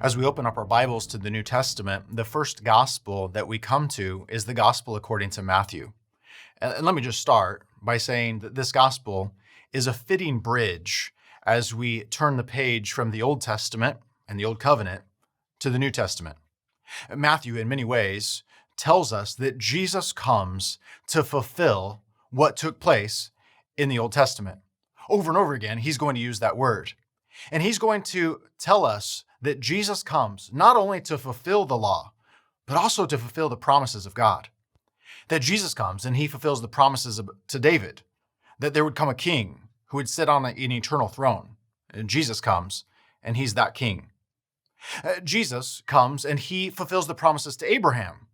As we open up our Bibles to the New Testament, the first gospel that we come to is the gospel according to Matthew. And let me just start by saying that this gospel is a fitting bridge as we turn the page from the Old Testament and the Old Covenant to the New Testament. Matthew, in many ways, tells us that Jesus comes to fulfill what took place in the Old Testament. Over and over again, he's going to use that word. And he's going to tell us that Jesus comes not only to fulfill the law, but also to fulfill the promises of God. That Jesus comes and he fulfills the promises to David, that there would come a king who would sit on an eternal throne. And Jesus comes and he's that king. Jesus comes and he fulfills the promises to Abraham.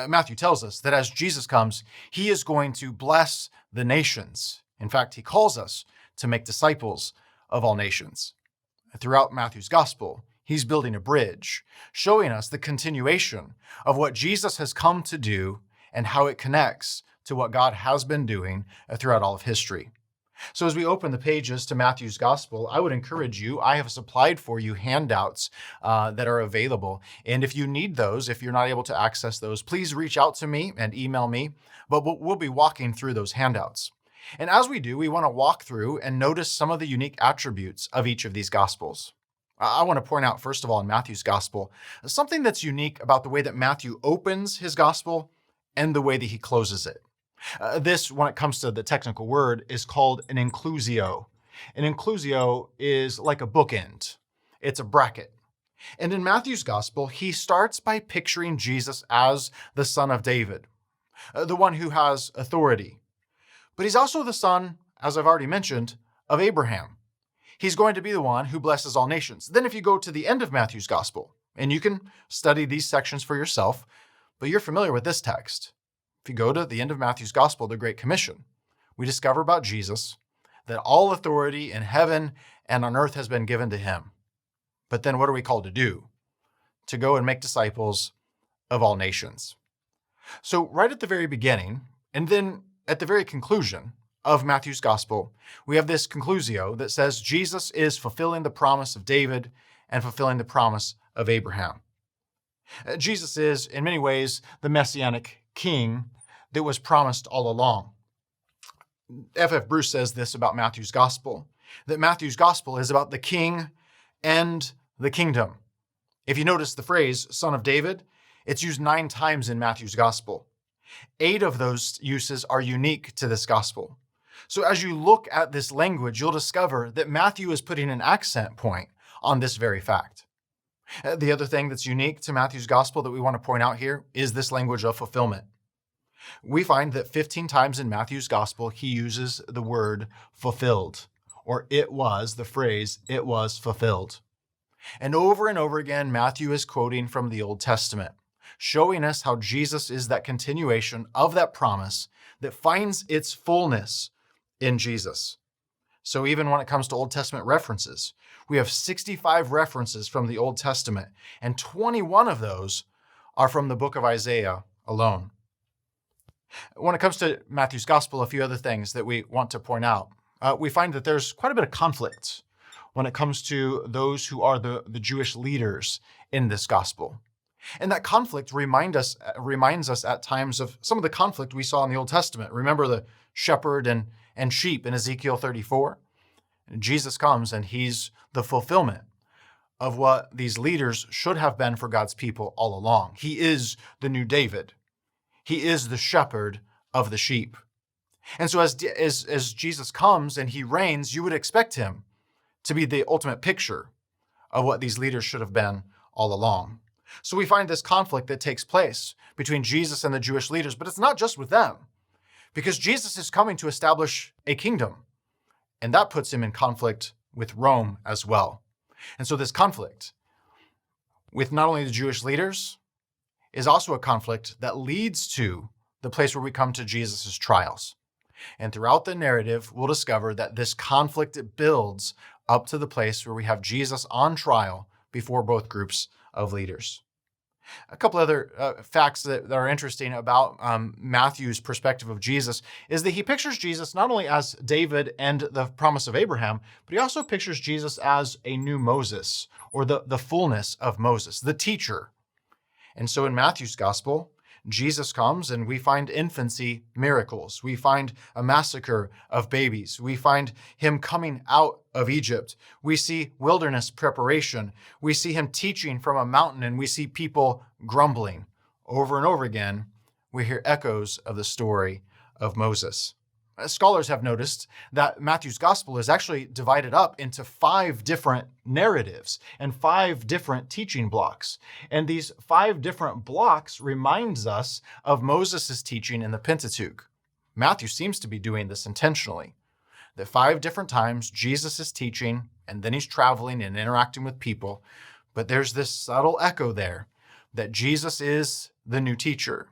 Matthew tells us that as Jesus comes, he is going to bless the nations. In fact, he calls us to make disciples of all nations. Throughout Matthew's gospel, he's building a bridge, showing us the continuation of what Jesus has come to do and how it connects to what God has been doing throughout all of history. So as we open the pages to Matthew's gospel, I would encourage you, I have supplied for you handouts that are available. And if you need those, if you're not able to access those, please reach out to me and email me, but we'll be walking through those handouts. And as we do, we want to walk through and notice some of the unique attributes of each of these gospels. I want to point out, first of all, in Matthew's gospel, something that's unique about the way that Matthew opens his gospel and the way that he closes it. This, when it comes to the technical word, is called an inclusio. An inclusio is like a bookend. It's a bracket. And in Matthew's gospel, he starts by picturing Jesus as the son of David, the one who has authority. But he's also the son, as I've already mentioned, of Abraham. He's going to be the one who blesses all nations. Then if you go to the end of Matthew's gospel, and you can study these sections for yourself, but you're familiar with this text. If you go to the end of Matthew's gospel, the Great Commission, we discover about Jesus that all authority in heaven and on earth has been given to him. But then what are we called to do? To go and make disciples of all nations. So right at the very beginning, and then at the very conclusion of Matthew's gospel, we have this conclusio that says Jesus is fulfilling the promise of David and fulfilling the promise of Abraham. Jesus is, in many ways, the messianic king that was promised all along. F.F. Bruce says this about Matthew's gospel, that Matthew's gospel is about the king and the kingdom. If you notice the phrase, son of David, it's used 9 times in Matthew's gospel. 8 of those uses are unique to this gospel. So as you look at this language, you'll discover that Matthew is putting an accent point on this very fact. The other thing that's unique to Matthew's gospel that we want to point out here is this language of fulfillment. We find that 15 times in Matthew's gospel, he uses the word fulfilled, or the phrase, it was fulfilled. And over again, Matthew is quoting from the Old Testament, showing us how Jesus is that continuation of that promise that finds its fullness in Jesus. So even when it comes to Old Testament references, we have 65 references from the Old Testament, and 21 of those are from the book of Isaiah alone. When it comes to Matthew's gospel, a few other things that we want to point out. We find that there's quite a bit of conflict when it comes to those who are the Jewish leaders in this gospel. And that conflict reminds us at times of some of the conflict we saw in the Old Testament. Remember the shepherd and sheep in Ezekiel 34? Jesus comes and he's the fulfillment of what these leaders should have been for God's people all along. He is the new David. He is the shepherd of the sheep. And so as Jesus comes and he reigns, you would expect him to be the ultimate picture of what these leaders should have been all along. So we find this conflict that takes place between Jesus and the Jewish leaders, but it's not just with them, because Jesus is coming to establish a kingdom, and that puts him in conflict with Rome as well. And so this conflict with not only the Jewish leaders is also a conflict that leads to the place where we come to Jesus' trials. And throughout the narrative, we'll discover that this conflict builds up to the place where we have Jesus on trial before both groups of leaders. A couple other facts that are interesting about Matthew's perspective of Jesus is that he pictures Jesus not only as David and the promise of Abraham, but he also pictures Jesus as a new Moses, or the fullness of Moses, the teacher. And so in Matthew's gospel, Jesus comes and we find infancy miracles. We find a massacre of babies. We find him coming out of Egypt. We see wilderness preparation. We see him teaching from a mountain, and we see people grumbling. Over and over again, we hear echoes of the story of Moses. Scholars have noticed that Matthew's gospel is actually divided up into 5 different narratives and 5 different teaching blocks. And these 5 different blocks reminds us of Moses' teaching in the Pentateuch. Matthew seems to be doing this intentionally. That 5 different times Jesus is teaching, and then he's traveling and interacting with people. But there's this subtle echo there that Jesus is the new teacher,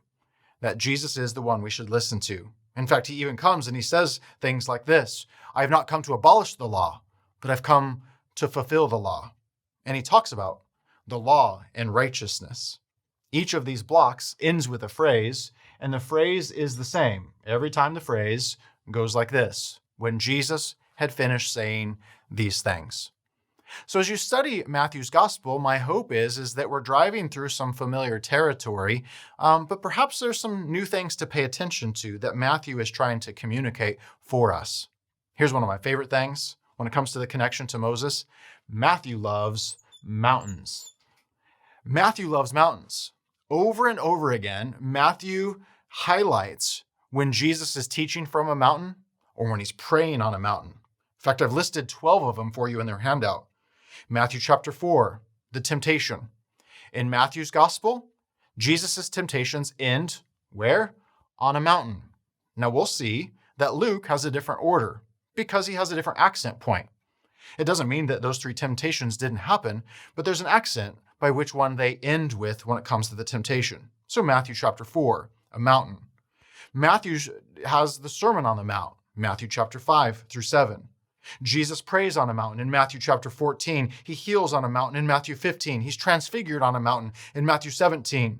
that Jesus is the one we should listen to. In fact, he even comes and he says things like this: I have not come to abolish the law, but I've come to fulfill the law. And he talks about the law and righteousness. Each of these blocks ends with a phrase, and the phrase is the same. Every time the phrase goes like this: when Jesus had finished saying these things. So as you study Matthew's gospel, my hope is that we're driving through some familiar territory, but perhaps there's some new things to pay attention to that Matthew is trying to communicate for us. Here's one of my favorite things when it comes to the connection to Moses. Matthew loves mountains. Matthew loves mountains. Over and over again, Matthew highlights when Jesus is teaching from a mountain or when he's praying on a mountain. In fact, I've listed 12 of them for you in their handout. Matthew chapter 4, the temptation. In Matthew's gospel, Jesus' temptations end where? On a mountain. Now we'll see that Luke has a different order because he has a different accent point. It doesn't mean that those 3 temptations didn't happen, but there's an accent by which one they end with when it comes to the temptation. So Matthew chapter 4, a mountain. Matthew has the Sermon on the Mount, Matthew chapter 5 through 7. Jesus prays on a mountain in Matthew chapter 14. He heals on a mountain in Matthew 15. He's transfigured on a mountain in Matthew 17.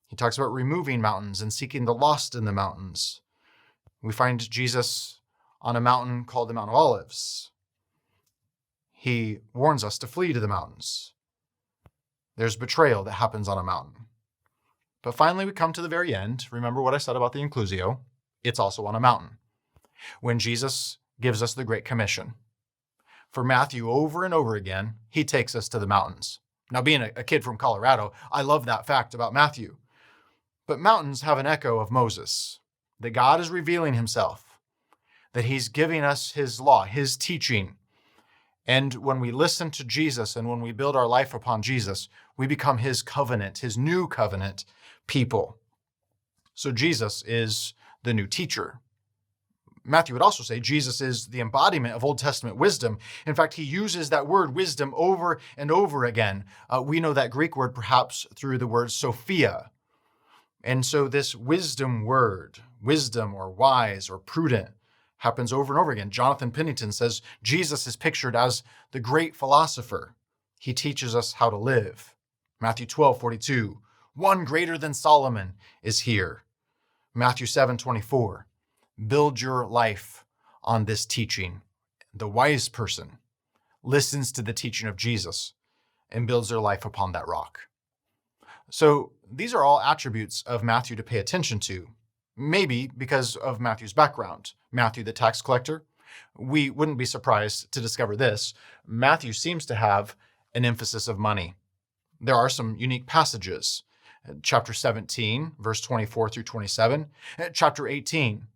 He talks about removing mountains and seeking the lost in the mountains. We find Jesus on a mountain called the Mount of Olives. He warns us to flee to the mountains. There's betrayal that happens on a mountain. But finally, we come to the very end. Remember what I said about the inclusio? It's also on a mountain. When Jesus gives us the Great Commission. For Matthew, over and over again, he takes us to the mountains. Now, being a kid from Colorado, I love that fact about Matthew. But mountains have an echo of Moses, that God is revealing himself, that he's giving us his law, his teaching. And when we listen to Jesus and when we build our life upon Jesus, we become his covenant, his new covenant people. So Jesus is the new teacher. Matthew would also say Jesus is the embodiment of Old Testament wisdom. In fact, he uses that word wisdom over and over again. We know that Greek word perhaps through the word Sophia. And so this wisdom word, wisdom or wise or prudent, happens over and over again. Jonathan Pennington says Jesus is pictured as the great philosopher. He teaches us how to live. Matthew 12:42, one greater than Solomon is here. Matthew 7:24. Build your life on this teaching. The wise person listens to the teaching of Jesus and builds their life upon that rock. So these are all attributes of Matthew to pay attention to, maybe because of Matthew's background. Matthew, the tax collector, we wouldn't be surprised to discover this. Matthew seems to have an emphasis of money. There are some unique passages. Chapter 17, verse 24 through 27. Chapter 18,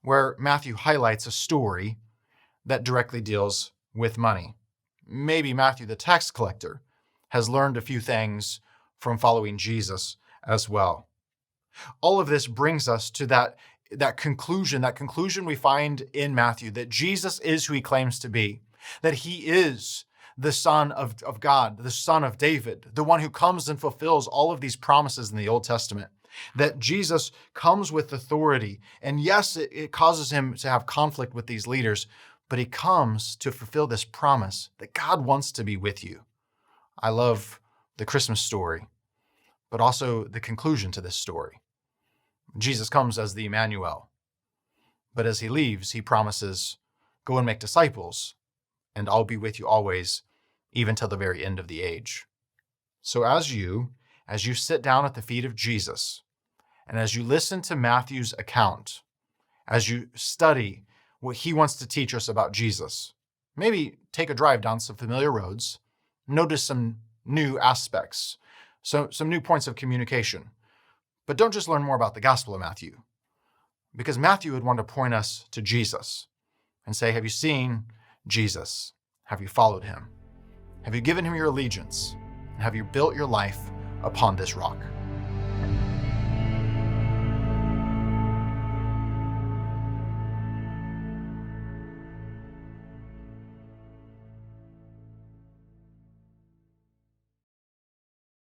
where Matthew highlights a story that directly deals with money. Maybe Matthew, the tax collector, has learned a few things from following Jesus as well. All of this brings us to that conclusion we find in Matthew, that Jesus is who he claims to be, that he is the Son of God, the Son of David, the one who comes and fulfills all of these promises in the Old Testament. That Jesus comes with authority. And yes, it causes him to have conflict with these leaders, but he comes to fulfill this promise that God wants to be with you. I love the Christmas story. but also the conclusion to this story. Jesus comes as the Emmanuel, but as he leaves, he promises, "Go and make disciples, and I'll be with you always, even till the very end of the age." So as you sit down at the feet of Jesus, and as you listen to Matthew's account, as you study what he wants to teach us about Jesus, maybe take a drive down some familiar roads, notice some new aspects, some new points of communication. But don't just learn more about the Gospel of Matthew, because Matthew would want to point us to Jesus and say, have you seen Jesus? Have you followed him? Have you given him your allegiance? And have you built your life upon this rock?